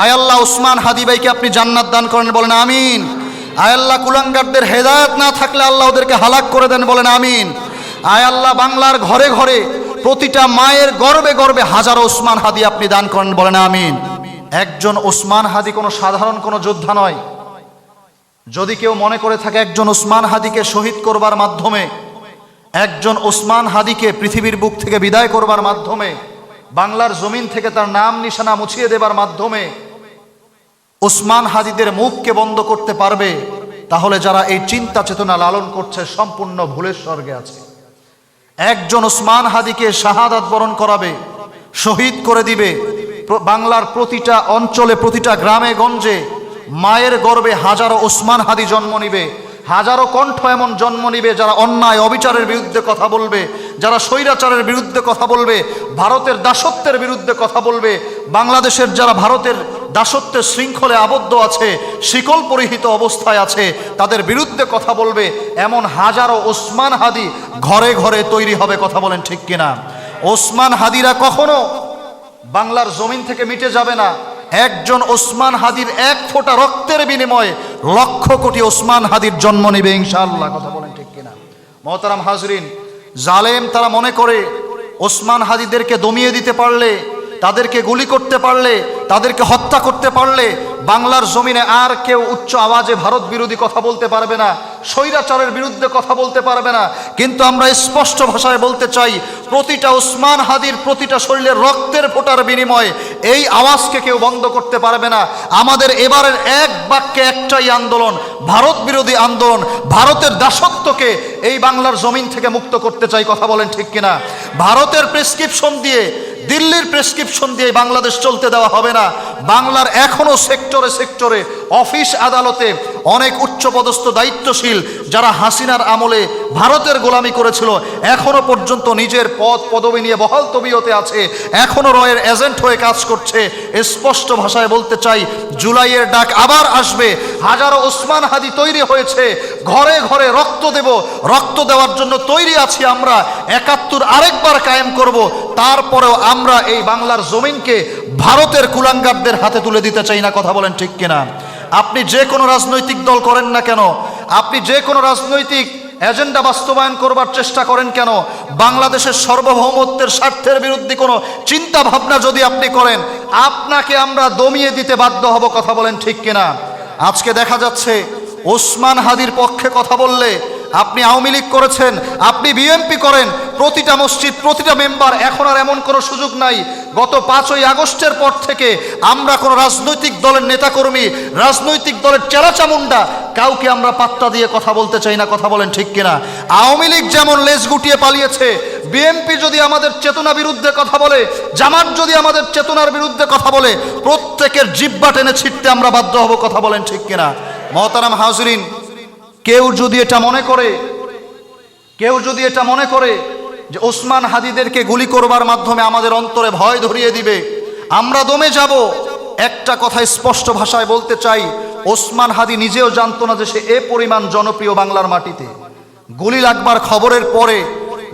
আয় আল্লাহ ওসমান হাদি ভাইকে আপনি জান্নাত দান করেন, বলেন আমিন। আয় আল্লাহ কুলাঙ্গারদের হেদায়েত না থাকলে আল্লাহ ওদেরকে হালাক করে দেন, বলেন আমিন। আয় আল্লাহ বাংলার ঘরে ঘরে প্রতিটা মায়ের গর্বে গর্বে হাজারো ওসমান হাদি আপনি দান করেন, বলেন আমিন। একজন ওসমান হাদি কোনো সাধারণ কোনো যোদ্ধা নয়। যদি কেউ মনে করে থাকে একজন ওসমান হাদিকে শহীদ করবার মাধ্যমে, একজন ওসমান হাদিকে পৃথিবীর বুক থেকে বিদায় করবার মাধ্যমে, বাংলার জমিন থেকে তার নাম নিশানা মুছিয়ে দেবার মাধ্যমে ওসমান হাদিদের মুখকে বন্ধ করতে পারবে, তাহলে যারা এই চিন্তা চেতনা লালন করছে সম্পূর্ণ ভুলের স্বর্গে আছে। একজন ওসমান হাদিকে শাহাদাত বরণ করাবে, শহীদ করে দিবে। বাংলার প্রতিটা অঞ্চলে প্রতিটা গ্রামে গঞ্জে মায়ের গর্ভে হাজারো ওসমান হাদি জন্ম নিবে, হাজারো কণ্ঠ এমন জন্ম নিবে যারা অন্যায় অবিচারের বিরুদ্ধে কথা বলবে, যারা স্বৈরাচারের বিরুদ্ধে কথা বলবে, ভারতের দাসত্বের বিরুদ্ধে কথা বলবে। বাংলাদেশের যারা ভারতের দাসত্বের শৃঙ্খলে আবদ্ধ আছে, শিকল পরিহিত অবস্থায় আছে, তাদের বিরুদ্ধে কথা বলবে। এমন হাজারো ওসমান হাদি ঘরে ঘরে তৈরি হবে, কথা বলেন ঠিক কিনা? ওসমান হাদিরা কখনো বাংলার জমিন থেকে মিটে যাবে না। একজন ওসমান হাদির এক ফোঁটা রক্তের বিনিময়ে লক্ষ কোটি ওসমান হাদির জন্ম নেবে ইনশাআল্লাহ, কথা বলেন ঠিক কিনা? মহতারাম হাজরিন, জালেম তারা মনে করে ওসমান হাদিদেরকে দমিয়ে দিতে পারলে, তাদেরকে গুলি করতে পারলে, তাদেরকে হত্যা করতে পারলে বাংলার জমিনে আর কেউ উচ্চ আওয়াজে ভারত বিরোধী কথা বলতে পারবে না, স্বৈরাচারের বিরুদ্ধে কথা বলতে পারবে না। কিন্তু আমরা স্পষ্ট ভাষায় বলতে চাই, প্রতিটা ওসমান হাদির প্রতিটা শরীরের রক্তের ফোঁটার বিনিময়ে এই আওয়াজকে কেউ বন্ধ করতে পারবে না। আমাদের এবারের এক বাক্যে একটাই আন্দোলন, ভারত বিরোধী আন্দোলন। ভারতের দাসত্বকে এই বাংলার জমিন থেকে মুক্ত করতে চাই, কথা বলেন ঠিক কিনা? ভারতের প্রেসক্রিপশন দিয়ে, দিল্লির প্রেসক্রিপশন দিয়ে বাংলাদেশ চলতে দেওয়া হবে না। বাংলার এখনো সেক্টরে সেক্টরে, অফিস আদালতে অনেক উচ্চপদস্থ দায়িত্বশীল যারা হাসিনার আমলে ভারতের গোলামি করেছিল, এখনো পর্যন্ত নিজের পদ পদবি নিয়ে বহাল তবিয়তে আছে, এখনো রয়ের এজেন্ট হয়ে কাজ করছে। স্পষ্ট ভাষায় বলতে চাই, জুলাইয়ের ডাক আবার আসবে। হাজারো ওসমান হাদি তৈরি হয়েছে, ঘরে ঘরে রক্ত দেব, রক্ত দেওয়ার জন্য তৈরি আছি আমরা। ৭১ আরেকবার কায়েম করব। তারপরেও আমরা এই বাংলার জমিনকে ভারতের কুলাঙ্গারদের হাতে তুলে দিতে চাই না, কথা বলেন ঠিক কিনা? আপনি যে কোনো রাজনৈতিক দল করেন না কেন, আপনি যে কোনো রাজনৈতিক এজেন্ডা বাস্তবায়ন করবার চেষ্টা করেন কেন, বাংলাদেশের সার্বভৌমত্বের স্বার্থের বিরুদ্ধে কোনো চিন্তা ভাবনা যদি আপনি করেন, আপনাকে আমরা দমিয়ে দিতে বাধ্য হব, কথা বলেন ঠিক কিনা? আজকে দেখা যাচ্ছে ওসমান হাদির পক্ষে কথা বললে আপনি আওয়ামী লীগ করেছেন, আপনি বিএনপি করেন, প্রতিটা মসজিদ প্রতিটা মেম্বার, এখন আর এমন কোনো সুযোগ নাই। গত ৫ই আগস্টের পর থেকে আমরা কোনো রাজনৈতিক দলের নেতাকর্মী, রাজনৈতিক দলের চেলাচামুন্ডা কাউকে আমরা পাত্তা দিয়ে কথা বলতে চাই না, কথা বলেন ঠিক কিনা? আওয়ামী লীগ যেমন লেজ গুটিয়ে পালিয়েছে, বিএনপি যদি আমাদের চেতনা বিরুদ্ধে কথা বলে, জামাত যদি আমাদের চেতনার বিরুদ্ধে কথা বলে, প্রত্যেকের জিহ্বা টেনে ছিটতে আমরা বাধ্য হব, কথা বলেন ঠিক কিনা? মহতারাম হাজরিন, কেউ যদি এটা মনে করে যে ওসমান হাদিদেরকে গুলি করবার মাধ্যমে আমাদের অন্তরে ভয় ধরিয়ে দিবে, আমরা দমে যাব, একটা কথা স্পষ্ট ভাষায় বলতে চাই, ওসমান হাদি নিজেও জানতো না যে সে এ পরিমাণ জনপ্রিয় বাংলার মাটিতে। গুলি লাগবার খবরের পরে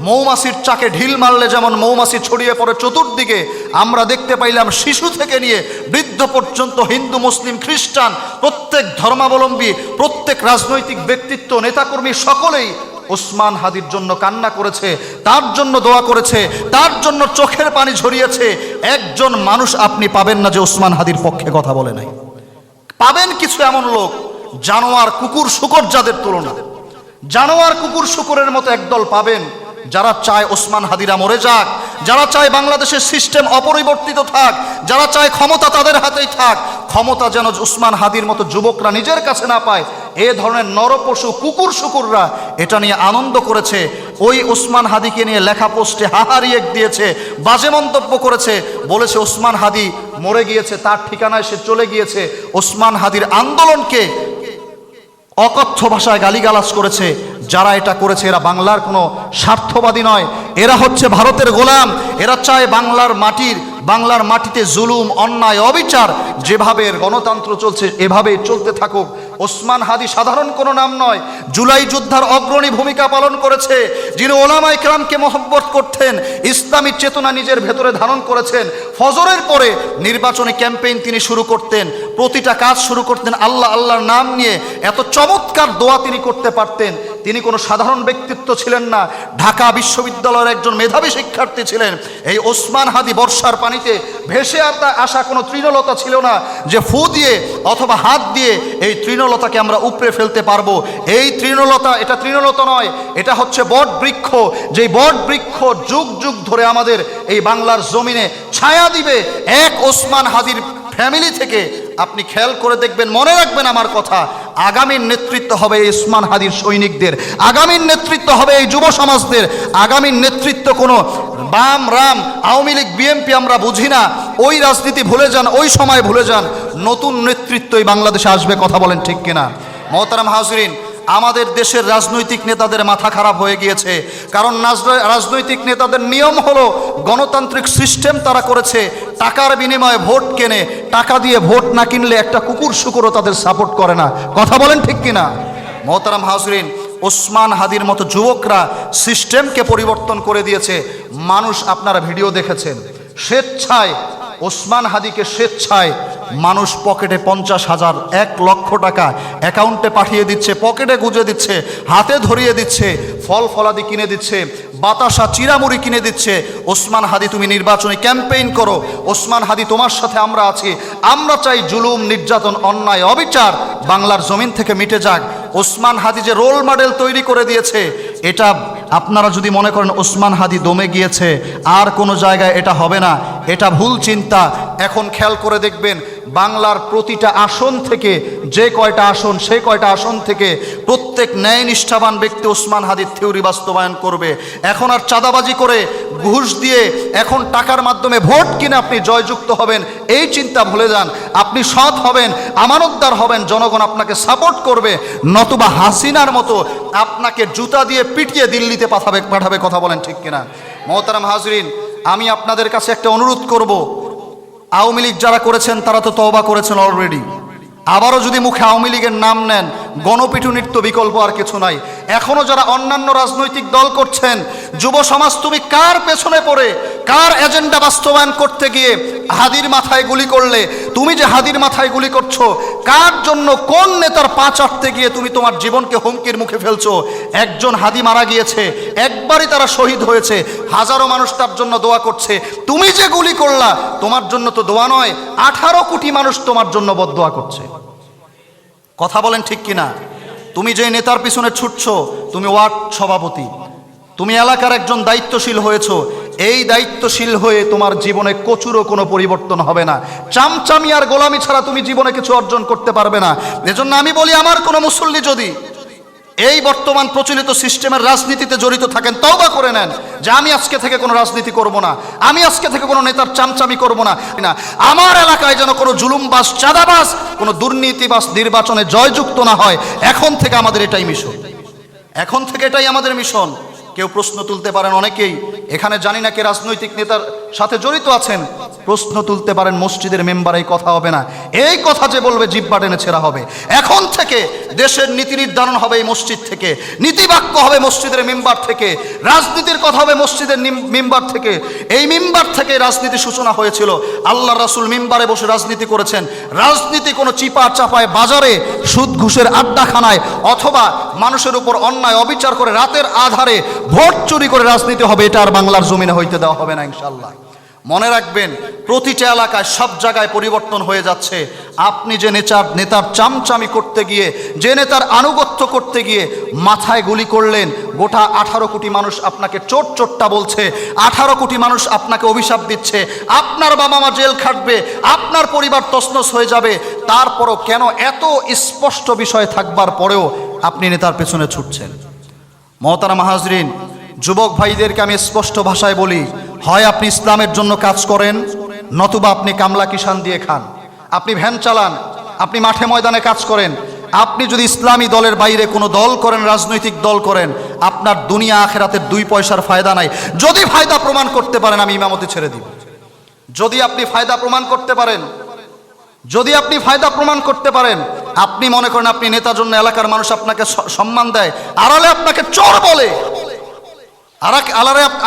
মৌমাছির চাকে ঢিল মারলে যেমন মৌমাছি ছড়িয়ে পড়ে চতুর্দিকে, আমরা দেখতে পাইলাম শিশু থেকে নিয়ে বৃদ্ধ পর্যন্ত, হিন্দু মুসলিম খ্রিস্টান, প্রত্যেক ধর্মাবলম্বী, প্রত্যেক রাজনৈতিক ব্যক্তিত্ব, নেতাকর্মী সকলেই ওসমান হাদির জন্য কান্না করেছে, তার জন্য দোয়া করেছে, তার জন্য চোখের পানি ঝরিয়েছে। একজন মানুষ আপনি পাবেন না যে ওসমান হাদির পক্ষে কথা বলে নাই। পাবেন কিছু এমন লোক, জানোয়ার কুকুর শুকর যাদের তুলনা, জানোয়ার কুকুর শুকরের মতো একদল পাবেন যারা চায় ওসমান হাদিরা মরে যাক, যারা চায় বাংলাদেশের সিস্টেম অপরিবর্তিত থাক, যারা চায় ক্ষমতা তাদের হাতেই থাক, ক্ষমতা যেন ওসমান হাদির মতো যুবকরা নিজের কাছে না পায়। এ ধরনের নরপশু কুকুর শুকুররা এটা নিয়ে আনন্দ করেছে, ওই ওসমান হাদিকে নিয়ে লেখা পোস্টে হাহারিয়ে দিয়েছে, বাজে মন্তব্য করেছে, বলেছে ওসমান হাদি মরে গিয়েছে, তার ঠিকানায় সে চলে গিয়েছে। ওসমান হাদির আন্দোলনকে অকথ্য ভাষায় গালিগালাজ করেছে। যারা এটা করেছে এরা বাংলার কোনো স্বার্থবাদী নয়, এরা হচ্ছে ভারতের গোলাম। এরা চায় বাংলার মাটির বাংলার মাটিতে জুলুম, অন্যায়, অবিচার, যেভাবে গণতন্ত্র চলছে এভাবে চলতে থাকুক। ওসমান হাদি সাধারণ কোনো নাম নয়, জুলাই যোদ্ধার অগ্রণী ভূমিকা পালন করেছে, যিনি ওলামায়ে কেরামকে মহব্বত করতেন, ইসলামী চেতনা নিজের ভেতরে ধারণ করেছেন। ফজরের পরে নির্বাচনী ক্যাম্পেইন তিনি শুরু করতেন, প্রতিটা কাজ শুরু করতেন আল্লাহ আল্লাহর নাম নিয়ে। এত চমৎকার দোয়া তিনি করতে পারতেন। তিনি কোনো সাধারণ ব্যক্তিত্ব ছিলেন না, ঢাকা বিশ্ববিদ্যালয়ের একজন মেধাবী শিক্ষার্থী ছিলেন। এই ওসমান হাদি বর্ষার পানিতে ভেসে আসা কোনো তৃণলতা ছিল না যে ফু দিয়ে অথবা হাত দিয়ে এই তৃণলতাকে আমরা উপড়ে ফেলতে পারবো। এই তৃণলতা, এটা তৃণলতা নয়, এটা হচ্ছে বট বৃক্ষ, যেই বট বৃক্ষ যুগ যুগ ধরে আমাদের এই বাংলার জমিনে ছায়া দিবে। এক ওসমান হাদির ফ্যামিলি থেকে আপনি খেয়াল করে দেখবেন, মনে রাখবেন আমার কথা, আগামীর নেতৃত্ব হবে এই ওসমান হাদির সৈনিকদের, আগামীর নেতৃত্ব হবে এই যুব সমাজদের, আগামীর নেতৃত্ব কোনো বাম রাম আওয়ামী লীগ বিএনপি আমরা বুঝি না, ওই রাজনীতি ভুলে যান, ওই সময় ভুলে যান। নতুন নেতৃত্বই বাংলাদেশে আসবে, কথা বলেন ঠিক কিনা? মোহতারাম হাজরিন, আমাদের দেশের রাজনৈতিক নেতাদের মাথা খারাপ হয়ে গিয়েছে, কারণ রাজনৈতিক নেতাদের নিয়ম হলো গণতান্ত্রিক সিস্টেম তারা করেছে, টাকার বিনিময়ে ভোট কেনে, টাকা দিয়ে ভোট না কিনলে একটা কুকুর শুকুরও তাদের সাপোর্ট করে না, কথা বলেন ঠিক কিনা? মোহতারাম হাজরিন, ওসমান হাদির মতো যুবকরা সিস্টেমকে পরিবর্তন করে দিয়েছে। মানুষ, আপনারা ভিডিও দেখেছেন, স্বেচ্ছায় ওসমান হাদিকে স্বেচ্ছায় মানুষ পকেটে 50,000 1 লক্ষ টাকা অ্যাকাউন্টে পাঠিয়ে দিচ্ছে, পকেটে গুজে দিচ্ছে, হাতে ধরিয়ে দিচ্ছে, ফল ফলাদি কিনে দিচ্ছে, বাতাসা চিরামুড়ি কিনে দিচ্ছে। ওসমান হাদি তুমি নির্বাচনী ক্যাম্পেইন করো, ওসমান হাদি তোমার সাথে আমরা আছি, আমরা চাই জুলুম, নির্যাতন, অন্যায়, অবিচার বাংলার জমিন থেকে মিটে যাক। ওসমান হাদি যে রোল মডেল তৈরি করে দিয়েছে, এটা আপনারা যদি মনে করেন ওসমান হাদি দমে গিয়েছে আর কোনো জায়গায় এটা হবে না, এটা ভুল চিন্তা। এখন খেয়াল করে দেখবেন, বাংলার প্রতিটা আসন থেকে, যে কয়টা আসন, সেই কয়টা আসন থেকে প্রত্যেক ন্যায় নিষ্ঠাবান ব্যক্তি ওসমান হাদির থিওরি বাস্তবায়ন করবে। এখন আর চাঁদাবাজি করে, ঘুষ দিয়ে, এখন টাকার মাধ্যমে ভোট কিনে আপনি জয়যুক্ত হবেন, এই চিন্তা ভুলে যান। আপনি সৎ হবেন, আমানতদার হবেন, জনগণ আপনাকে সাপোর্ট করবে, নতুবা হাসিনার মতো আপনাকে জুতা দিয়ে পিটিয়ে দিল্লিতে পাঠাবে, কথা বলেন ঠিক কিনা? মোহতারাম হাজরিন, আমি আপনাদের কাছে একটা অনুরোধ করব, আওয়ামী লীগ যারা করেছেন তারা তো তওবা করেছেন অলরেডি, আবারও যদি মুখে আওয়ামী লীগের নাম নেন, গণপিটুনির তো বিকল্প আর কিছু নাই। এখনো যারা অন্যান্য রাজনৈতিক দল করছেন, যুব সমাজ, তুমি কার পেছনে পড়ে, কার এজেন্ডা বাস্তবায়ন করতে গিয়ে হাদির মাথায় গুলি করলে? তুমি যে হাদির মাথায় গুলি করছো, কার জন্য, কোন নেতার পা চাটতে গিয়ে তুমি তোমার জীবনকে হুমকির মুখে ফেলছো? একজন হাদি মারা গিয়েছে, একবারই তারা শহীদ হয়েছে, হাজারো মানুষ তার জন্য দোয়া করছে। তুমি যে গুলি করলা, তোমার জন্য তো দোয়া নয়, 18 কোটি মানুষ তোমার জন্য বদদোয়া করছে, কথা বলেন ঠিক কিনা? তুমি যে নেতার পিছনে ছুটছো, তুমি ওয়ার্ড সভাপতি, তুমি এলাকার একজন দায়িত্বশীল হয়েছো, এই দায়িত্বশীল হয়ে তোমার জীবনে কচুরও কোনো পরিবর্তন হবে না। চামচামি আর গোলামি ছাড়া তুমি জীবনে কিছু অর্জন করতে পারবে না। এজন্য আমি বলি, আমার কোনো মুসল্লি যদি এই বর্তমান প্রচলিত সিস্টেমের রাজনীতিতে জড়িত থাকেন, তওবা করে নেন যে আমি আজকে থেকে কোনো রাজনীতি করব না, আমি আজকে থেকে কোনো নেতার চামচামি করব না। আমার এলাকায় যেন কোনো জুলুমবাজ, চাঁদাবাজ, কোনো দুর্নীতিবাজ নির্বাচনে জয়যুক্ত না হয়। এখন থেকে আমাদের এটাই মিশন, এখন থেকে এটাই আমাদের মিশন। কেউ প্রশ্ন তুলতে পারেন, অনেকেই এখানে জানি না কে রাজনৈতিক নেতার সাথে জড়িত আছেন, প্রশ্ন তুলতে পারেন, মসজিদের মেম্বার এই কথা হবে না, এই কথা যে বলবে জিহ্বা টেনে ছেঁড়া হবে। এখন থেকে দেশের নীতি নির্ধারণ হবে এই মসজিদ থেকে, নীতিবাক্য হবে মসজিদের মেম্বার থেকে, রাজনীতির কথা হবে মসজিদের মেম্বার থেকে। এই মেম্বার থেকে রাজনীতি সূচনা হয়েছিল, আল্লাহ রাসূল মেম্বারে বসে রাজনীতি করেছেন। রাজনীতি কোনো চিপা চাপায় বাজারে, সুদ ঘুষের আড্ডাখানায়, অথবা মানুষের উপর অন্যায় অবিচার করে রাতের আধারে ভোট চুরি করে রাজনীতি হবে, এটা আর বাংলার জমিনে হইতে দেওয়া হবে না ইনশাআল্লাহ। মনে রাখবেন, প্রতিটা এলাকায়, সব জায়গায় পরিবর্তন হয়ে যাচ্ছে। আপনি যে নেতার চামচামি করতে গিয়ে, যে নেতার আনুগত্য করতে গিয়ে মাথায় গুলি করলেন, গোটা 18 কোটি মানুষ আপনাকে চোটটা বলছে, 18 কোটি মানুষ আপনাকে অভিশাপ দিচ্ছে, আপনার বাবা মা জেল খাটবে, আপনার পরিবার তছনছ হয়ে যাবে। তারপরও কেন এত স্পষ্ট বিষয় থাকবার পরেও আপনি নেতার পেছনে ছুটছেন? মোহতারাম হাজরিন, যুবক ভাইদেরকে আমি স্পষ্ট ভাষায় বলি, হয় আপনি ইসলামের জন্য কাজ করেন, নতুবা আপনি কামলা কিষান দিয়ে খান। আপনি ভ্যান চালান, আপনি মাঠে ময়দানে কাজ করেন, আপনি যদি ইসলামী দলের বাইরে কোনো দল করেন, রাজনৈতিক দল করেন, আপনার দুনিয়া আখেরাতের 2 পয়সার ফায়দা নাই। যদি ফায়দা প্রমাণ করতে পারেন, আমি ইমামতি ছেড়ে দিব। যদি আপনি ফায়দা প্রমাণ করতে পারেন, যদি আপনি ফায়দা প্রমাণ করতে পারেন, আপনি মনে করেন আপনি নেতার জন্য এলাকার মানুষ আপনাকে সম্মান দেয়, আড়ালে আপনাকে চোর বলে,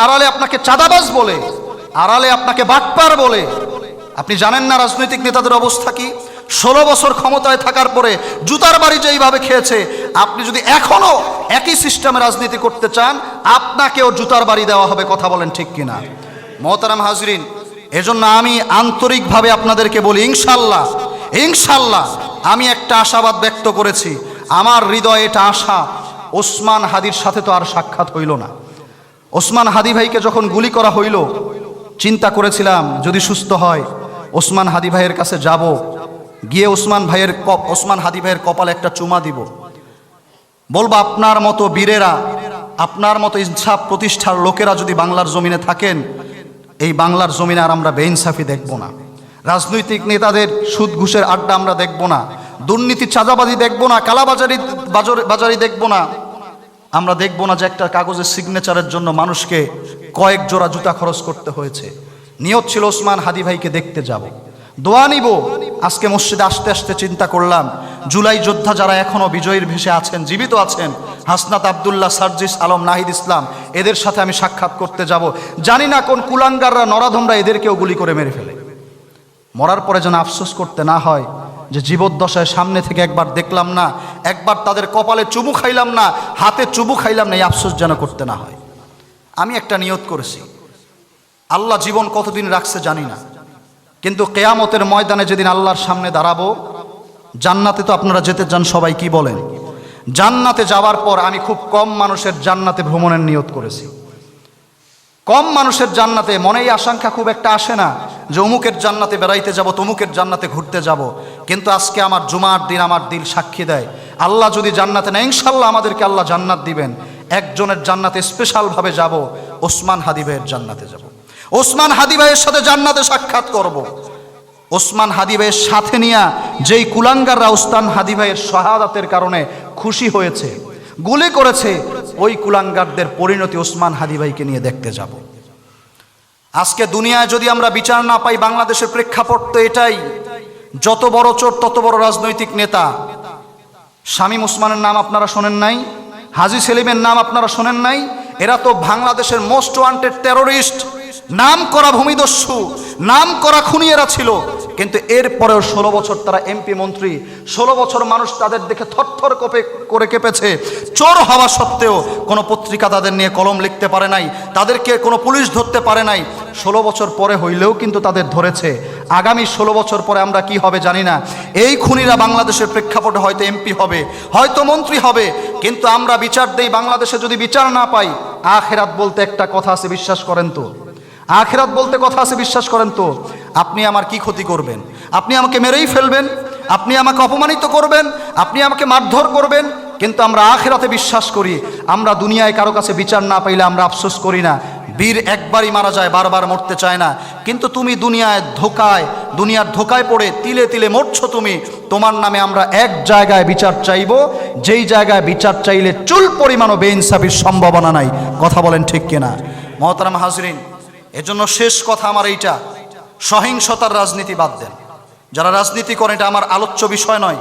আড়ালে আপনাকে চাঁদাবাজ বলে, আড়ালে আপনাকে বাটপার বলে। আপনি জানেন না রাজনৈতিক নেতাদের অবস্থা কি? 16 বছর ক্ষমতায় থাকার পরে জুতার বাড়ি যেইভাবে খেয়েছে, আপনি যদি এখনো একই সিস্টেমে রাজনীতি করতে চান, আপনাকেও জুতার বাড়ি দেওয়া হবে। কথা বলেন ঠিক কিনা? মোহতারাম হাজরিন, এজন্য আমি আন্তরিকভাবে আপনাদেরকে বলি, ইনশাল্লাহ ইনশাল্লাহ আমি একটা আশাবাদ ব্যক্ত করেছি। আমার হৃদয়ে এটা আশা, ওসমান হাদির সাথে তো আর সাক্ষাৎ হইল না। ওসমান হাদি ভাইকে যখন গুলি করা হইল, চিন্তা করেছিলাম যদি সুস্থ হয় ওসমান হাদি ভাইয়ের কাছে যাব, গিয়ে ওসমান হাদি ভাইয়ের কপালে একটা চুমা দিব, বলবো আপনার মতো বীরেরা, আপনার মতো ইনসাফ প্রতিষ্ঠার লোকেরা যদি বাংলার জমিনে থাকেন, এই বাংলার জমিনে আর আমরা বেইনসাফি দেখব না। রাজনৈতিক নেতাদের সুদ ঘুষের আড্ডা আমরা দেখব না, দুর্নীতি চাঁদাবাজি দেখব না, কালাবাজারি দেখব না। আমরা দেখব না যে একটা কাগজের সিগনেচারের জন্য মানুষকে কয়েক জোড়া জুতা খরচ করতে হয়েছে। নিয়ত ছিল ওসমান হাদি ভাইকে দেখতে যাব, দোয়া নিব। আজকে মসজিদে আসতে আসতে চিন্তা করলাম, জুলাই যোদ্ধা যারা এখনো বিজয়ীর ভেসে আছেন, জীবিত আছেন, হাসনাত আবদুল্লাহ, সার্জিস আলম, নাহিদ ইসলাম, এদের সাথে আমি সাক্ষাৎ করতে যাব। জানি না কোন কুলাঙ্গাররা, নরাধমরা এদেরকেও গুলি করে মেরে ফেলে। মরার পরে যেন আফসোস করতে না হয় যে জীবদ্দশায় সামনে থেকে একবার দেখলাম না, একবার তাদের কপালে চুমু খাইলাম না, হাতে চুমু খাইলাম না, এই আফসোস যেন করতে না হয়। আমি একটা নিয়ত করেছি, আল্লাহ জীবন কতদিন রাখছে জানি না, কিন্তু কেয়ামতের ময়দানে যেদিন আল্লাহর সামনে দাঁড়াবো, জান্নাতে তো আপনারা যেতে চান সবাই, কি বলেন? জান্নাতে যাওয়ার পর আমি খুব কম মানুষের জান্নাতে ভ্রমণের নিয়ত করেছি। কম মানুষের জান্নাতে, মনেই আশঙ্কা খুব একটা আসে না যে অমুকের জান্নাতে বেড়াইতে যাব, তমুকের জান্নাতে ঘুরতে যাব। কিন্তু আজকে আমার জুমার দিন আমার দিল সাক্ষী দেয়, আল্লাহ যদি জান্নাতে না, ইনশাল্লাহ আমাদেরকে আল্লাহ জান্নাত দিবেন। একজনের জান্নাতে স্পেশালভাবে যাব, ওসমান হাদি ভাইয়ের জান্নাতে যাব। ওসমান হাদি ভাইয়ের সাথে জান্নাতে সাক্ষাৎ করব। ওসমান হাদি ভাইয়ের সাথে নিয়ে যেই কুলাঙ্গাররা ওসমান হাদি ভাইয়ের শাহাদাতের কারণে খুশি হয়েছে, গুলি করেছে, ওই কুলাঙ্গারদের পরিণতি ওসমান হাদি ভাইকে নিয়ে দেখতে যাব। আজকে দুনিয়ায় যদি আমরা বিচার না পাই, বাংলাদেশের প্রেক্ষাপট তো এটাই, যত বড় চোর তত বড় রাজনৈতিক নেতা। শামীম ওসমানের নাম আপনারা শোনেন নাই? হাজী সেলিমের নাম আপনারা শোনেন নাই? এরা তো বাংলাদেশের মোস্ট ওয়ান্টেড টেরোরিস্ট, নাম করা ভূমিদস্যু, নাম করা খুনি এরা ছিল। কিন্তু এরপরেও 16 বছর তারা এমপি মন্ত্রী, 16 বছর মানুষ তাদের দেখে থরথর করে কেঁপেছে। চোর হওয়া সত্ত্বেও কোনো পত্রিকা তাদের নিয়ে কলম লিখতে পারে নাই, তাদেরকে কোনো পুলিশ ধরতে পারে নাই। 16 বছর পরে হইলেও কিন্তু তাদের ধরেছে। আগামী 16 বছর পরে আমরা কি হবে জানি না। এই খুনিরা বাংলাদেশের প্রেক্ষাপটে হয়তো এমপি হবে, হয়তো মন্ত্রী হবে, কিন্তু আমরা বিচার দেই। বাংলাদেশে যদি বিচার না পাই, আখিরাত বলতে একটা কথা আছে, বিশ্বাস করেন তো? আখিরাত বলতে কথা আছে, বিশ্বাস করেন তো? আপনি আমার কি ক্ষতি করবেন? আপনি আমাকে মেরেই ফেলবেন, আপনি আমাকে অপমানিত করবেন, আপনি আমাকে মারধর করবেন, কিন্তু আমরা আখিরাতে বিশ্বাস করি। আমরা দুনিয়ায় কারো কাছে বিচার না পাইলে আমরা আফসোস করি না। বীর একবারই মারা যায়, বারবার মরতে চায় না। কিন্তু তুমি দুনিয়ার ধোকায় পড়ে তিলে তিলে মরছো তুমি। তোমার নামে আমরা এক জায়গায় বিচার চাইব, যেই জায়গায় বিচার চাইলে চুল পরিমাণও বেইনসাফির সম্ভাবনা নাই। কথা বলেন ঠিক কিনা? মহতারাম হাজরিন, এজন্য শেষ কথা আমার এইটা, সহিংসতার রাজনীতি বাদ দেন। যারা রাজনীতি করেন, এটা আমার আলোচ্য বিষয় নয়,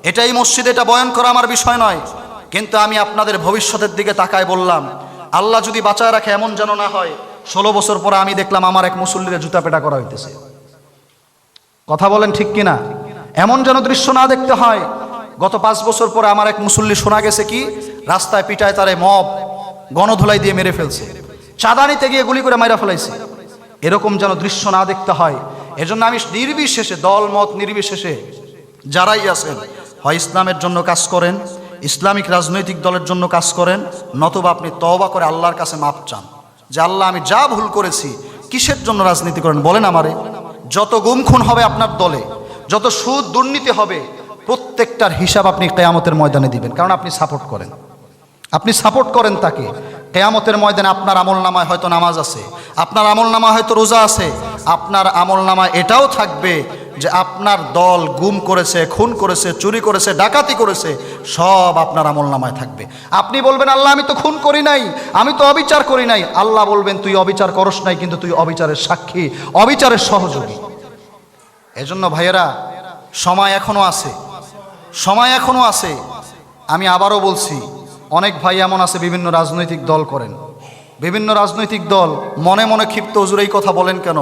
এটাই মসজিদে এটা বয়ান করা আমার বিষয় নয়। কিন্তু আমি আপনাদের ভবিষ্যতের দিকে তাকায় বললাম, আল্লাহ যদি বাঁচায় রাখে, এমন যেন না হয় 16 বছর পরে আমি দেখলাম আমার এক মুসল্লিরে জুতা পেটা করা হইতেছে। কথা বলেন ঠিক কিনা? এমন যেন দৃশ্য না দেখতে হয়। গত 5 বছর পরে আমার এক মুসল্লি শোনা গেছে কি, রাস্তায় পিটায় তারে মব গণধোলাই দিয়ে মেরে ফেলছে, চাঁদা নিতে গিয়ে গুলি করে মাইরা ফেলাইছে। এরকম যেন দৃশ্য না দেখতে হয়। এজন্য আমি নির্বিশেষে, দল মত নির্বিশেষে যারাই আছেন, হয় ইসলামের জন্য কাজ করেন, ইসলামিক রাজনৈতিক দলের জন্য কাজ করেন, নতুবা আপনি তওবা করে আল্লাহর কাছে মাপ চান যে আল্লাহ আমি যা ভুল করেছি, কিসের জন্য রাজনীতি করেন বলেন আমারে। যত গুম খুন হবে আপনার দলে, যত সুদ দুর্নীতি হবে, প্রত্যেকটার হিসাব আপনি কিয়ামতের ময়দানে দিবেন। কারণ আপনি সাপোর্ট করেন তাকে। কিয়ামতের ময়দানে আপনার আমলনামায় হয়তো নামাজ আছে, আপনার আমলনামায় হয়তো রোজা আছে, আপনার আমলনামায় এটাও থাকবে যে আপনার দল গুম করেছে, খুন করেছে, চুরি করেছে, ডাকাতি করেছে, সব আপনার আমলনামায় থাকবে। আপনি বলবেন আল্লাহ আমি তো খুন করি নাই, আমি তো অবিচার করি নাই। আল্লাহ বলবেন তুই অবিচার করস নাই, কিন্তু তুই অবিচারের সাক্ষী, অবিচারের সহযোগী। এজন্য ভাইয়েরা সময় এখনো আছে, সময় এখনো আছে। আমি আবারও বলছি, অনেক ভাই এমন আছে বিভিন্ন রাজনৈতিক দল করেন, বিভিন্ন রাজনৈতিক দল মনে মনে ক্ষিপ্ত, হুজুর এই কথা বলেন কেন?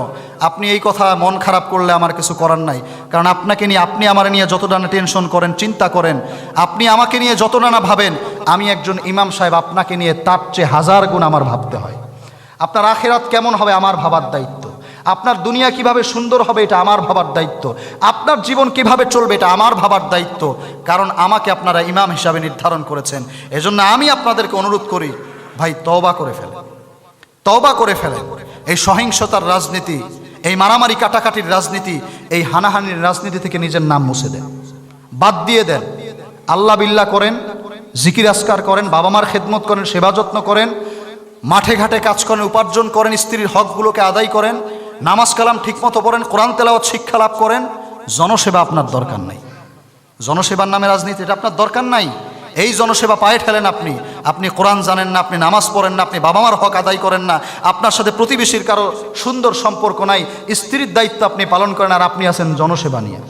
আপনি এই কথা মন খারাপ করলে আমার কিছু করার নাই, কারণ আপনাকে নিয়ে, আপনি আমার নিয়ে যতটা না টেনশন করেন, চিন্তা করেন, আপনি আমাকে নিয়ে যতটা না ভাবেন, আমি একজন ইমাম সাহেব, আপনাকে নিয়ে তার চেয়ে 1000 গুণ আমার ভাবতে হয়। আপনার আখিরাত কেমন হবে আমার ভাবার দায়িত্ব, আপনার দুনিয়া কিভাবে সুন্দর হবে এটা আমার ভাবার দায়িত্ব, আপনার জীবন কিভাবে চলবে এটা আমার ভাবার দায়িত্ব, কারণ আমাকে আপনারা ইমাম হিসাবে নির্ধারণ করেছেন। এজন্য আমি আপনাদেরকে অনুরোধ করি, ভাই তওবা করে ফেলেন, তওবা করে ফেলেন। এই সহিংসতার রাজনীতি, এই মারামারি কাটাকাটির রাজনীতি, এই হানাহানির রাজনীতি থেকে নিজের নাম মুছে দেন, বাদ দিয়ে দেন। আল্লাহ বিল্লাহ করেন, জিকির আসকার করেন, বাবা মার খেদমত করেন, সেবা যত্ন করেন, মাঠে ঘাটে কাজ করেন, উপার্জন করেন, স্ত্রীর হকগুলোকে আদায় করেন, নামাজ কালাম ঠিকমতো পড়েন, কোরআন তেলাওয়াত শিক্ষা লাভ করেন। জনসেবা আপনার দরকার নাই, জনসেবার নামে রাজনীতি এটা আপনার দরকার নাই। এই জনসেবা পায়ে ঠেলেন আপনি, আপনি কোরআন জানেন না, আপনি নামাজ পড়েন না, আপনি বাবা মার হক আদায় করেন না, আপনার সাথে প্রতিবেশীর কারো সুন্দর সম্পর্ক নাই, স্ত্রীর দায়িত্ব আপনি পালন করেন, আর আপনি আছেন জনসেবা নিয়ে।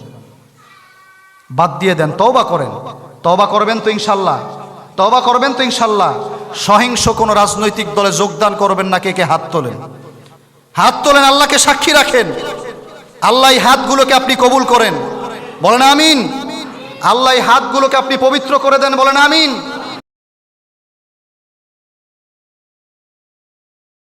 বাদ দিয়ে দেন, তওবা করেন। তওবা করবেন তো ইনশাল্লাহ, তওবা করবেন তো ইনশাল্লাহ। সহিংস কোনো রাজনৈতিক দলে যোগদান করবেন না। কে কে হাত তোলেন? হাত তোলেন, আল্লাহকে সাক্ষী রাখেন। আল্লাহ এই হাতগুলোকে আপনি কবুল করেন, বলেন আমিন। আল্লাহ এই হাতগুলোকে আপনি পবিত্র করে দেন, বলেন আমিন।